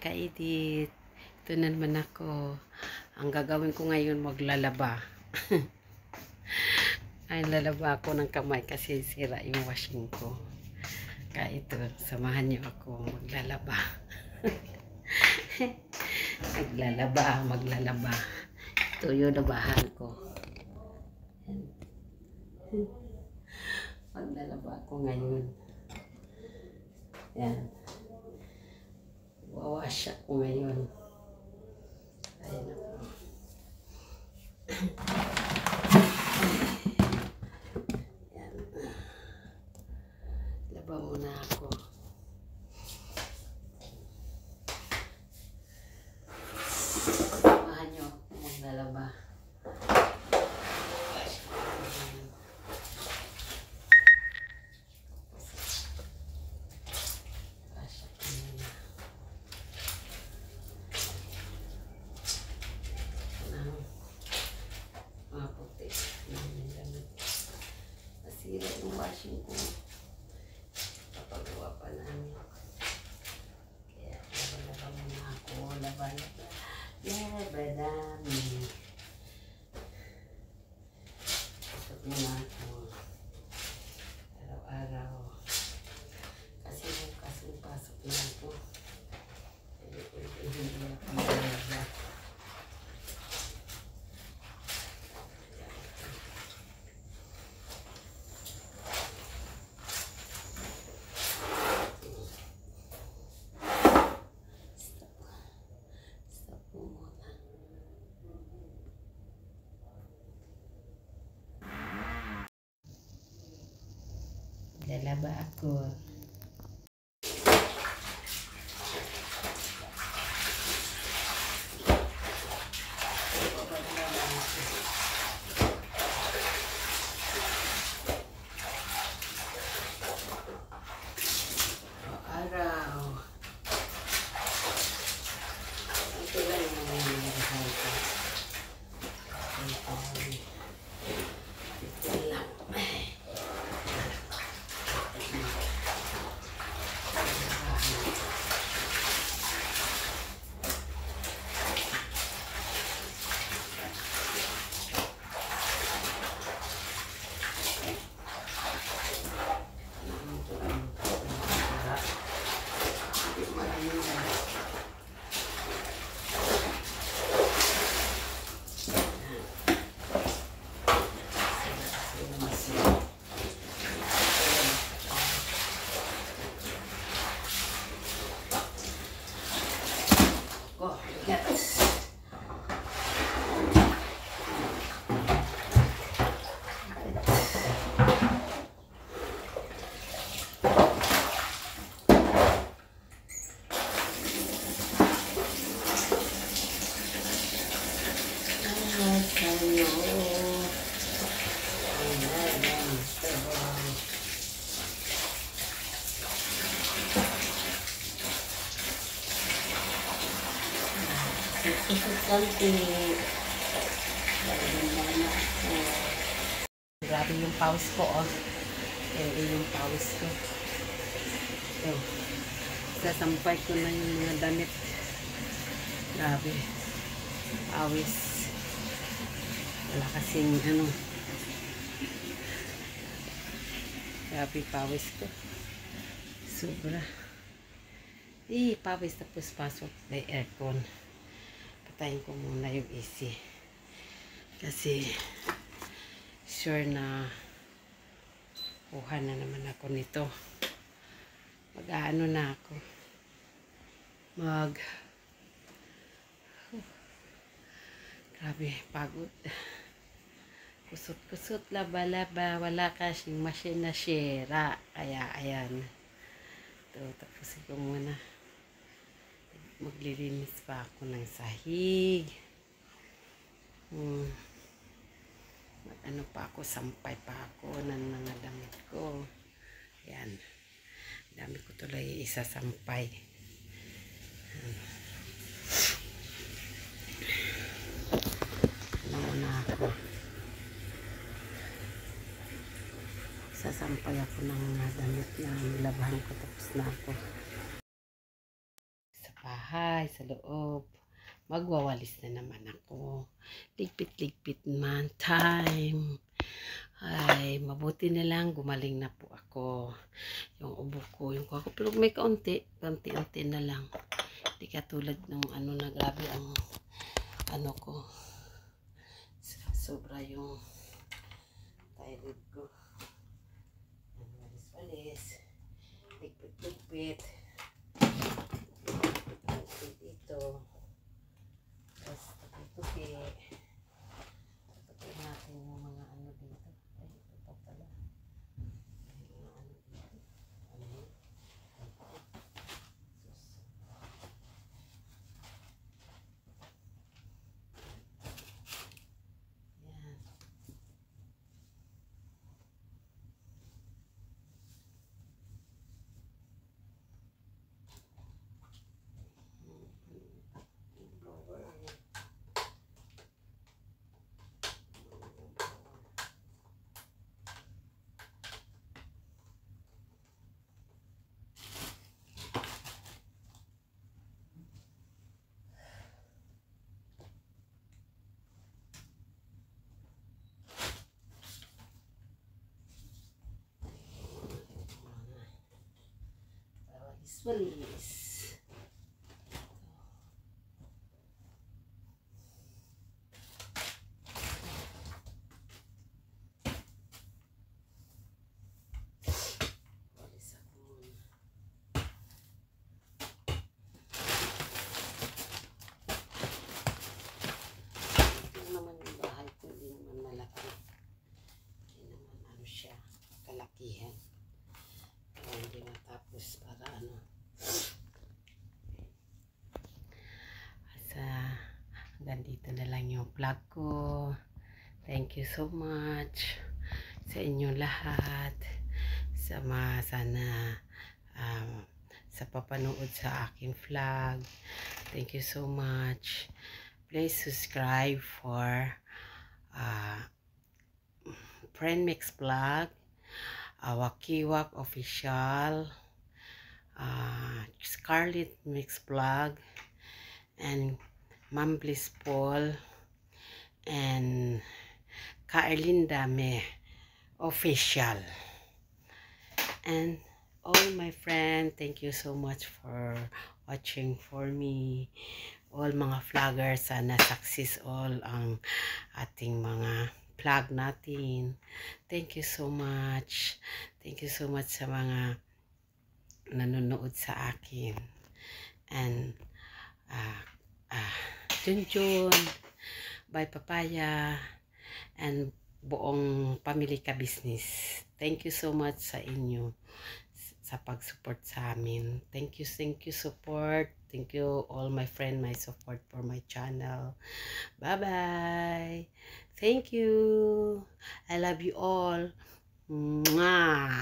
ka-edit. Ito na naman ako. Ang gagawin ko ngayon, maglalaba. Ay, lalaba ako ng kamay kasi sira yung washing ko. Kaya ito, samahan niyo ako maglalaba. maglalaba. Ito yung labahan ko. Maglalaba ako ngayon. Yan. Wawash ako ngayon. Ayan ako. Yan. Laba muna ako. Samahan nyo ako maglalaba. Nasira yung washing ko. Papagawa pa namin. Kaya laba muna ako. Laba. Laba dami. Pasok muna ako. Araw-araw. Kasi bukas yung pasok na ako. Hindi ako magalaba. Lalaba ako. Araw. Ito lang yung mga nilalaban ko. Ito lang. Grabe yung pawis ko, oh. Yung pawis ko. Ito. Sasampay ko na yung mga damit. Grabe. Pawis. Wala kasing ano. Grabe pawis ko. Sobra. Pawis tapos pasok na aircon. Patayin ko muna yung AC. Kasi sure na kuha na naman ako nito. Mag-aano na ako. Grabe, pagod. Kusot-kusot, laba-laba. Wala kasing machine na sira. Kaya, ayan. Ito, tapusin ko muna. Maglilinis pa ako ng sahig. Ano pa ako, sampay pa ako ng mga damit ko. Ayan. Dami ko tuloy isasampay. Ano muna ako. Sasampay ako ng mga damit na nilabahan ko, tapos na ako. bahay, sa loob. Magwawalis na naman ako. Ligpit-ligpit man time. Ay, mabuti na lang gumaling na po ako. Yung ubo ko, yung kuha ko. Pero may kaunti-unti na lang. Hindi katulad ng ano na grabe ang ano ko. Sobra yung thyroid ko. Walis-walis. Ligpit-ligpit. Dito. Tapos tuki-tuki. Tuki natin yung mga ano dito. Ay, ito pa pala. Yung mga ano dito. Ano yun? Yan. Walis. Walis ako muna. Ito naman yung bahay ko, hindi naman malaki. Hindi naman ano siya, kalakihan. Kaya hindi matapos para ano. Hanggang dito na lang yung vlog ko. Thank you so much sa inyo lahat. Sana sa papanood sa aking vlog. Thank you so much. Please subscribe for Friend Mix Vlog, Wakiwak Official, Scarlet Mix Vlog, and Ma'am Bliss Paul, and Kaerlinda Me Official. And all my friends, thank you so much for watching for me. All mga vloggers, sana success all ang ating mga vlog natin. Thank you so much. Thank you so much sa mga nanonood sa akin. And Junjun, Bye Papaya, and buong Pamilya Business. Thank you so much sa inyo sa pag-support sa amin. Thank you support. Thank you all my friend, my support for my channel. Bye-bye. Thank you. I love you all. Mwah.